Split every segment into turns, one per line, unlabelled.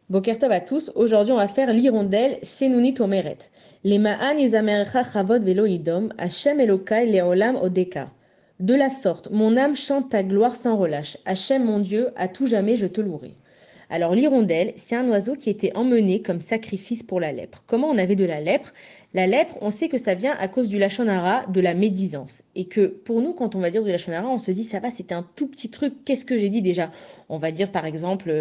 Boker Tov à tous. Aujourd'hui, on va faire l'hirondelle Senunit Omeret. Les Ma'an Izamerecha Chavod Velo Idom, Hachem Elokai Leolam Odeka. De la sorte, mon âme chante ta gloire sans relâche. Hachem, mon Dieu, à tout jamais je te louerai. Alors, l'hirondelle, c'est un oiseau qui était emmené comme sacrifice pour la lèpre. Comment on avait de la lèpre? La lèpre, on sait que ça vient à cause du Lachon Hara, de la médisance. Et que pour nous, quand on va dire du Lachon Hara, on se dit, ça va, c'était un tout petit truc. Qu'est-ce que j'ai dit déjà? On va dire par exemple,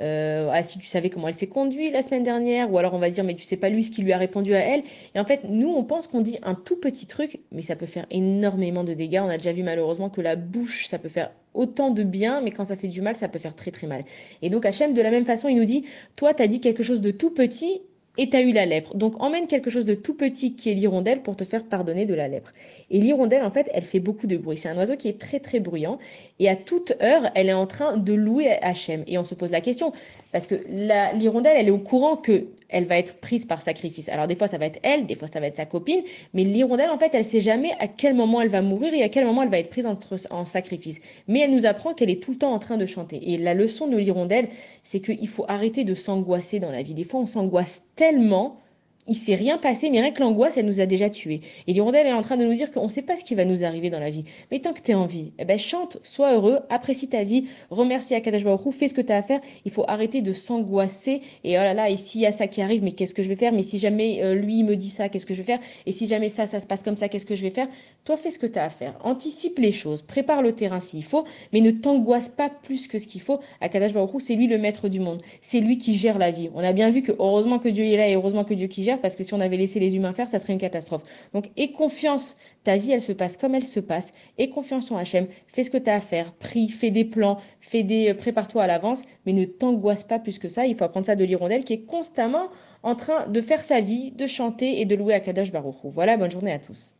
ah, si tu savais comment elle s'est conduite la semaine dernière, ou alors on va dire, mais tu sais pas lui ce qui lui a répondu à elle. Et en fait, nous, on pense qu'on dit un tout petit truc, mais ça peut faire énormément de dégâts. On a déjà vu malheureusement que la bouche, ça peut faire autant de bien, mais quand ça fait du mal, ça peut faire très très mal. Et donc Hachem, de la même façon, il nous dit, toi, tu as dit quelque chose de tout petit et tu as eu la lèpre. Donc emmène quelque chose de tout petit qui est l'hirondelle pour te faire pardonner de la lèpre. Et l'hirondelle, en fait, elle fait beaucoup de bruit. C'est un oiseau qui est très très bruyant. Et à toute heure, elle est en train de louer Hachem. Et on se pose la question, parce que l'hirondelle, elle est au courant que elle va être prise par sacrifice. Alors des fois, ça va être elle, des fois, ça va être sa copine. Mais l'hirondelle, en fait, elle sait jamais à quel moment elle va mourir et à quel moment elle va être prise en sacrifice. Mais elle nous apprend qu'elle est tout le temps en train de chanter. Et la leçon de l'hirondelle, c'est qu'il faut arrêter de s'angoisser dans la vie. Des fois, on s'angoisse tellement, il s'est rien passé, mais rien que l'angoisse, elle nous a déjà tués. Et l'hirondelle est en train de nous dire qu'on ne sait pas ce qui va nous arriver dans la vie. Mais tant que tu es en vie, eh ben, chante, sois heureux, apprécie ta vie, remercie Akadosh Baruch Hu, fais ce que tu as à faire. Il faut arrêter de s'angoisser. Et oh là là, et s'il y a ça qui arrive, mais qu'est-ce que je vais faire? Mais si jamais lui il me dit ça, qu'est-ce que je vais faire? Et si jamais ça se passe comme ça, qu'est-ce que je vais faire? Toi, fais ce que tu as à faire. Anticipe les choses, prépare le terrain s'il faut, mais ne t'angoisse pas plus que ce qu'il faut. Akadosh Baruch Hu, c'est lui le maître du monde. C'est lui qui gère la vie. On a bien vu que heureusement que Dieu est là et heureusement que Dieu qui gère, parce que si on avait laissé les humains faire, ça serait une catastrophe. Donc, aie confiance. Ta vie, elle se passe comme elle se passe. Aie confiance en Hachem. Fais ce que tu as à faire. Prie, fais des plans, prépare-toi à l'avance, mais ne t'angoisse pas plus que ça. Il faut apprendre ça de l'hirondelle qui est constamment en train de faire sa vie, de chanter et de louer Akadosh Baruch Hu. Voilà, bonne journée à tous.